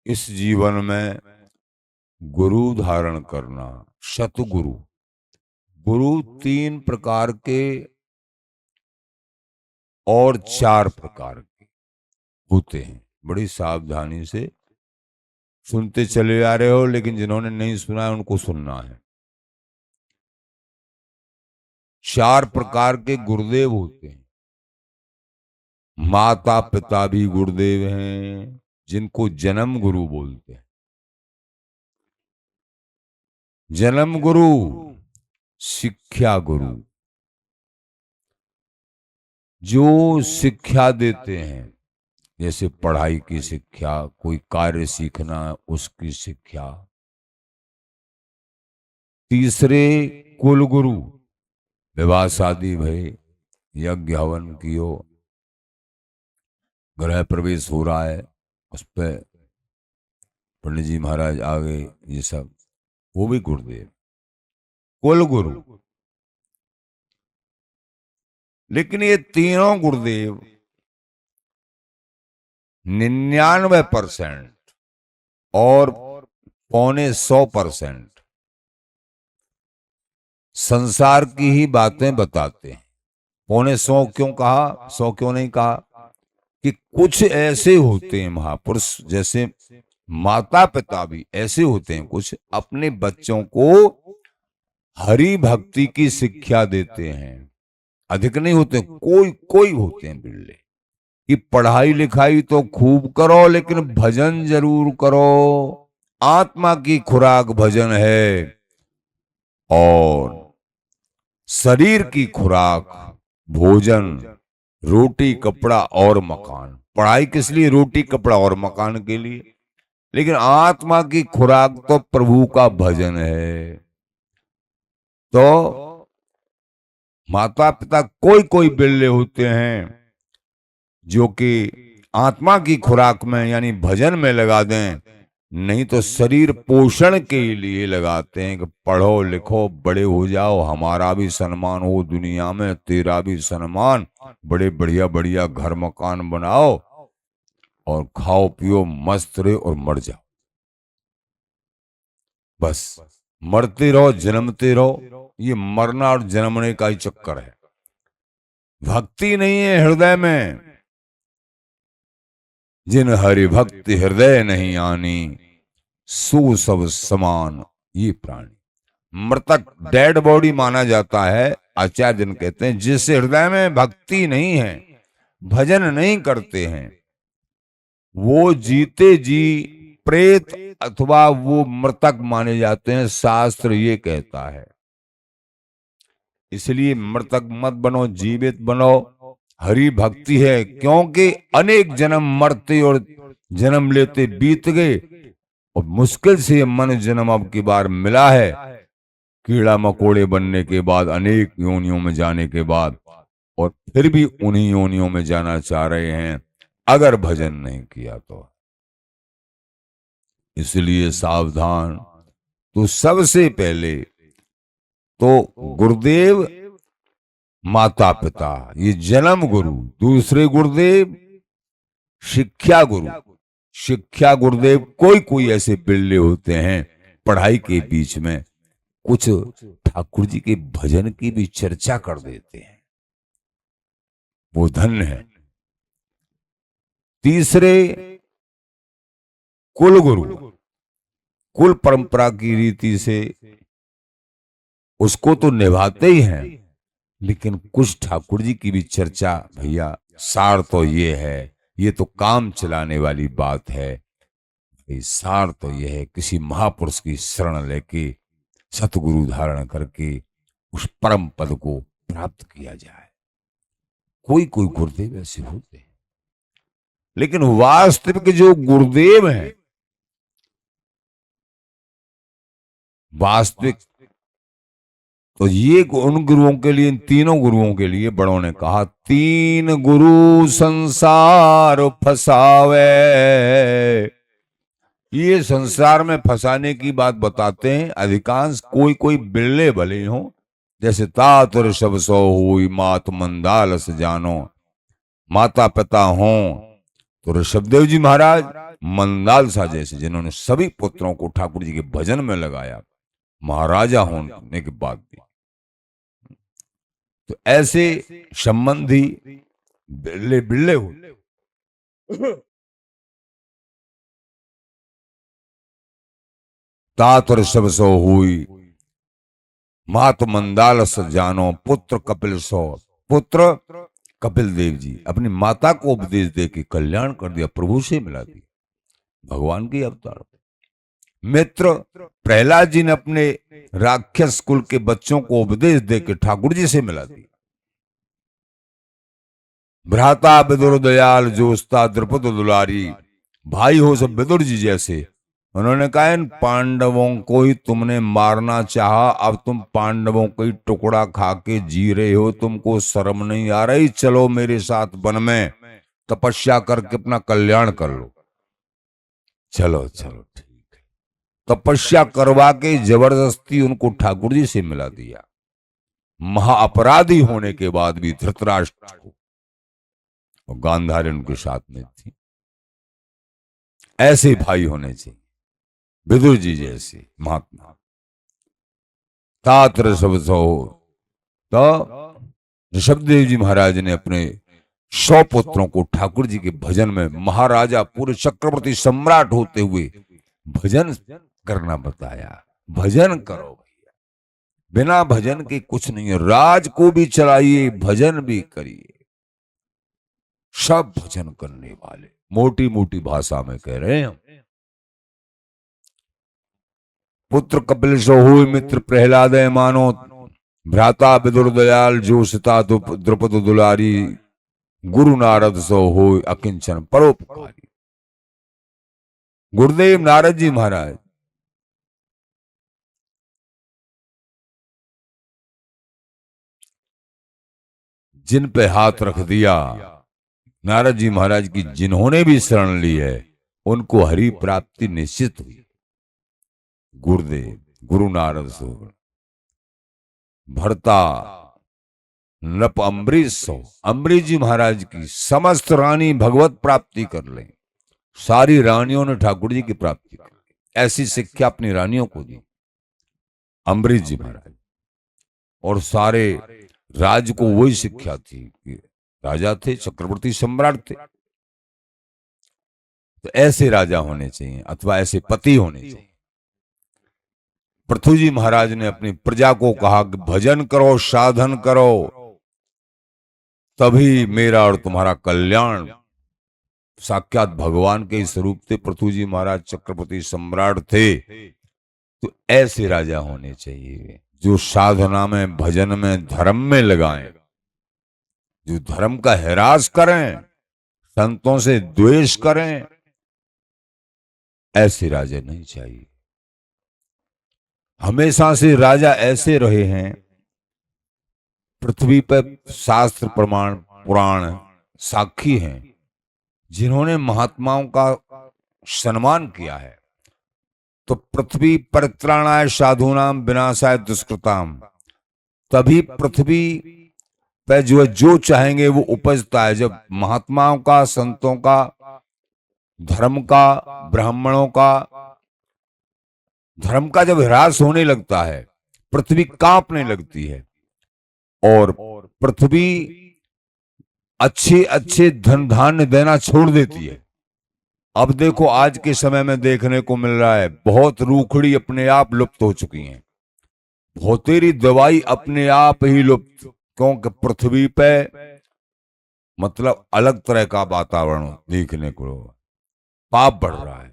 इस जीवन में गुरु धारण करना, सतगुरु। गुरु 3 प्रकार के और 4 प्रकार के होते हैं। बड़ी सावधानी से सुनते चले आ रहे हो, लेकिन जिन्होंने नहीं सुना है उनको सुनना है। 4 प्रकार के गुरुदेव होते हैं। माता पिता भी गुरुदेव हैं, जिनको जन्म गुरु बोलते हैं। जन्म गुरु, शिक्षा गुरु, जो शिक्षा देते हैं, जैसे पढ़ाई की शिक्षा, कोई कार्य सीखना उसकी शिक्षा। तीसरे कुल गुरु, विवाह शादी भई, यज्ञ हवन कियो, गृह प्रवेश हो रहा है, उस पर पंडित जी महाराज आ गए, ये सब, वो भी गुरुदेव, कुल गुरु। लेकिन ये तीनों गुरुदेव 99% और 95% संसार की ही बातें बताते हैं। 100 क्यों कहा, 100 क्यों नहीं कहा? कि कुछ ऐसे होते हैं महापुरुष, जैसे माता पिता भी ऐसे होते हैं, कुछ अपने बच्चों को हरि भक्ति की शिक्षा देते हैं। अधिक नहीं होते, कोई कोई होते हैं बिरले, कि पढ़ाई लिखाई तो खूब करो लेकिन भजन जरूर करो। आत्मा की खुराक भजन है और शरीर की खुराक भोजन, रोटी कपड़ा और मकान। पढ़ाई किस लिए? रोटी कपड़ा और मकान के लिए। लेकिन आत्मा की खुराक तो प्रभु का भजन है। तो माता पिता कोई कोई बिल्ले होते हैं जो कि आत्मा की खुराक में यानी भजन में लगा दें, नहीं तो शरीर पोषण के लिए लगाते हैं कि पढ़ो लिखो बड़े हो जाओ, हमारा भी सम्मान हो दुनिया में, तेरा भी सम्मान, बड़े बढ़िया बढ़िया घर मकान बनाओ और खाओ पियो मस्त रहे और मर जाओ। बस मरते रहो जन्मते रहो, ये मरना और जन्मने का ही चक्कर है। भक्ति नहीं है हृदय में। जिन हरि भक्ति हृदय नहीं आनी, सो सब समान ये प्राणी। मृतक डेड बॉडी माना जाता है। आचार्य जन कहते हैं जिस हृदय में भक्ति नहीं है, भजन नहीं करते हैं, वो जीते जी प्रेत अथवा वो मृतक माने जाते हैं, शास्त्र ये कहता है। इसलिए मृतक मत बनो, जीवित बनो। हरि भक्ति है, क्योंकि अनेक जन्म मरते और जन्म लेते बीत गए और मुश्किल से मन जन्म अब की बार मिला है। कीड़ा मकोड़े बनने के बाद, अनेक योनियों में जाने के बाद, और फिर भी उन्हीं योनियों में जाना चाह रहे हैं अगर भजन नहीं किया तो। इसलिए सावधान। तो सबसे पहले तो गुरुदेव माता पिता, ये जन्म गुरु। दूसरे गुरुदेव शिक्षा गुरु। शिक्षा गुरुदेव कोई कोई ऐसे बिल्ले होते हैं पढ़ाई के बीच में कुछ ठाकुर जी के भजन की भी चर्चा कर देते हैं, वो धन्य है। तीसरे कुल गुरु। कुल परंपरा की रीति से उसको तो निभाते ही हैं, लेकिन कुछ ठाकुर जी की भी चर्चा। भैया सार तो ये है, ये तो काम चलाने वाली बात है। सार तो ये है, किसी महापुरुष की शरण लेके सतगुरु धारण करके उस परम पद को प्राप्त किया जाए। कोई कोई गुरुदेव ऐसे होते हैं, लेकिन वास्तविक जो गुरुदेव हैं, वास्तविक तो ये उन गुरुओं के लिए, इन तीनों गुरुओं के लिए बड़ों ने कहा, 3 गुरु संसार फसावे। ये संसार में फंसाने की बात बताते हैं अधिकांश। कोई कोई बिरले भले हो, जैसे तात ऋषभ सो हुई मात मंदालस जानो। माता पिता हो तो ऋषभदेव जी महाराज मंदाल सा जैसे जिन्होंने सभी पुत्रों को ठाकुर जी के भजन में लगाया महाराजा होने के बाद भी, तो ऐसे संबंधी बिरले बिरले होते। तातर सब सो हुई मात मंदाल जानो पुत्र कपिल सो। पुत्र कपिल देव जी अपनी माता को उपदेश दे के कल्याण कर दिया, प्रभु से मिला दिया, भगवान की अवतार। मित्र प्रहलाद जी ने अपने राक्षस कुल के बच्चों को उपदेश दे के ठाकुर जी से मिला दिया। भ्राता विदुर दयाल जोस्ता द्रुपद दुलारी, भाई हो सब विदुर जी जैसे। उन्होंने कहा इन पांडवों को ही तुमने मारना चाहा, अब तुम पांडवों को ही टुकड़ा खा के जी रहे हो, तुमको शर्म नहीं आ रही? चलो मेरे साथ वन में तपस्या करके अपना कल्याण कर लो। चलो चलो ठीक है। तपस्या करवा के जबरदस्ती उनको ठाकुर जी से मिला दिया। महाअपराधी होने के बाद भी धृतराष्ट्र को और गांधारी उनके साथ में थी। ऐसे भाई होने चाहिए, विदुर जी जैसे महात्मा। तात्र सब सो। तो ऋषभदेव जी महाराज ने अपने 100 पुत्रों को ठाकुर जी के भजन में, महाराजा पूरे चक्रवर्ती सम्राट होते हुए भजन करना बताया। भजन करो भैया, बिना भजन के कुछ नहीं है। राज को भी चलाइए, भजन भी करिए। सब भजन करने वाले, मोटी मोटी भाषा में कह रहे हैं हम। पुत्र कपिल सो हुई मित्र प्रहलाद मानो, भ्राता विदुर दयाल जोशिता द्रुपद दुलारी, गुरु नारद सो हो अकिंचन परोपकारी। गुरुदेव नारद जी महाराज जिन पे हाथ रख दिया, नारद जी महाराज की जिन्होंने भी शरण ली है उनको हरि प्राप्ति निश्चित हुई। गुरुदेव गुरु नारद सो, भरता नृप अम्बरीश सो, अम्बरीश जी महाराज की समस्त रानी भगवत प्राप्ति कर ले। सारी रानियों ने ठाकुर जी की प्राप्ति कर ली, ऐसी शिक्षा अपनी रानियों को दी अम्बरीश जी महाराज। और सारे राज को वही शिक्षा थी कि राजा थे, चक्रवर्ती सम्राट थे, तो ऐसे राजा होने चाहिए अथवा ऐसे पति होने चाहिए। पृथ्वी जी महाराज ने अपनी प्रजा को कहा कि भजन करो, साधन करो, तभी मेरा और तुम्हारा कल्याण। साक्षात भगवान के स्वरूप थे पृथ्वी जी महाराज, चक्रवर्ती सम्राट थे। तो ऐसे राजा होने चाहिए जो साधना में, भजन में, धर्म में लगाएं, जो धर्म का हिरास करें, संतों से द्वेष करें। ऐसे राजा नहीं चाहिए। हमेशा से राजा ऐसे रहे हैं, पृथ्वी पर शास्त्र प्रमाण पुराण साक्षी हैं, जिन्होंने महात्माओं का सम्मान किया है। तो पृथ्वी परित्राणाय साधूनाम विनाशाय दुष्कृताम, तभी पृथ्वी पे जो चाहेंगे वो उपजता है। जब महात्माओं का, संतों का, धर्म का, ब्राह्मणों का, धर्म का जब ह्रास होने लगता है, पृथ्वी कांपने लगती है और पृथ्वी अच्छे अच्छे धन धान्य देना छोड़ देती है। अब देखो आज के समय में देखने को मिल रहा है, बहुत रूखड़ी अपने आप लुप्त हो चुकी हैं, भौतेरी दवाई अपने आप ही लुप्त, क्योंकि पृथ्वी पे मतलब अलग तरह का वातावरण देखने को, पाप बढ़ रहा है।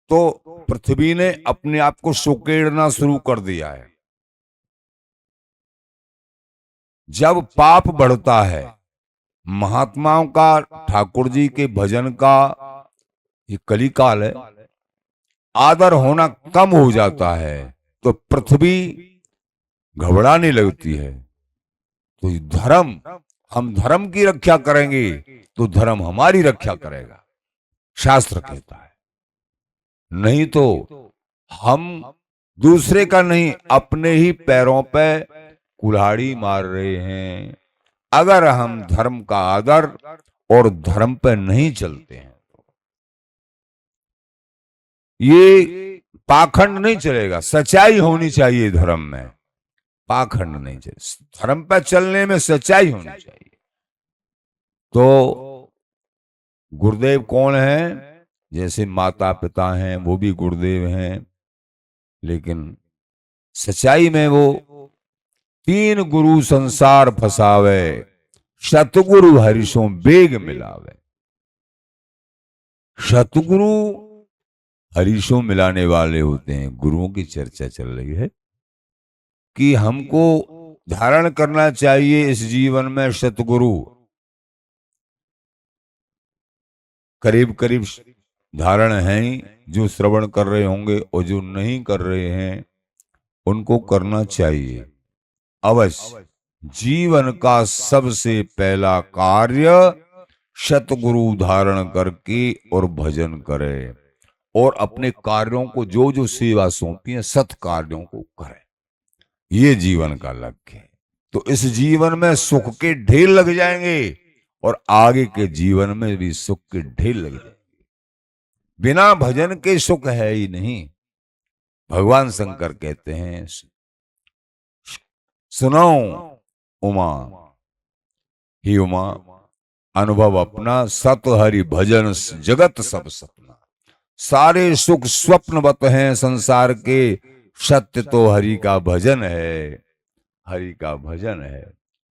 तो पृथ्वी ने अपने आप को सुकेड़ना शुरू कर दिया है। जब पाप बढ़ता है, महात्माओं का, ठाकुर जी के भजन का, ये कलिकाल है, आदर होना कम हो जाता है, तो पृथ्वी घबराने लगती है। तो धर्म, हम धर्म की रक्षा करेंगे तो धर्म हमारी रक्षा करेगा, शास्त्र कहता है। नहीं तो हम दूसरे का नहीं, अपने ही पैरों पे कुल्हाड़ी मार रहे हैं अगर हम धर्म का आदर और धर्म पे नहीं चलते हैं। ये पाखंड नहीं चलेगा, सच्चाई होनी चाहिए धर्म में, पाखंड नहीं चाहिए। धर्म पर चलने में सच्चाई होनी चाहिए। तो गुरुदेव कौन है? जैसे माता पिता हैं वो भी गुरुदेव हैं, लेकिन सच्चाई में वो तीन गुरु संसार फसावे, सतगुरु हरिशों बेग मिलावे। सतगुरु हरिशों मिलाने वाले होते हैं। गुरुओं की चर्चा चल रही है कि हमको धारण करना चाहिए इस जीवन में सतगुरु। करीब करीब धारण हैं, जो श्रवण कर रहे होंगे और जो नहीं कर रहे हैं उनको करना चाहिए अवश्य। जीवन का सबसे पहला कार्य सतगुरु धारण करके और भजन करे, और अपने कार्यों को जो जो सेवा सौंपी है सत कार्यों को करे। ये जीवन का लक्ष्य है। तो इस जीवन में सुख के ढेर लग जाएंगे और आगे के जीवन में भी सुख के ढेर लग जाएंगे। बिना भजन के सुख है ही नहीं। भगवान शंकर कहते हैं, सुनो उमा, ही उमा अनुभव अपना, सत हरि भजन जगत सब सपना। सारे सुख स्वप्नवत हैं संसार के, सत्य तो हरि का भजन है, हरि का भजन है।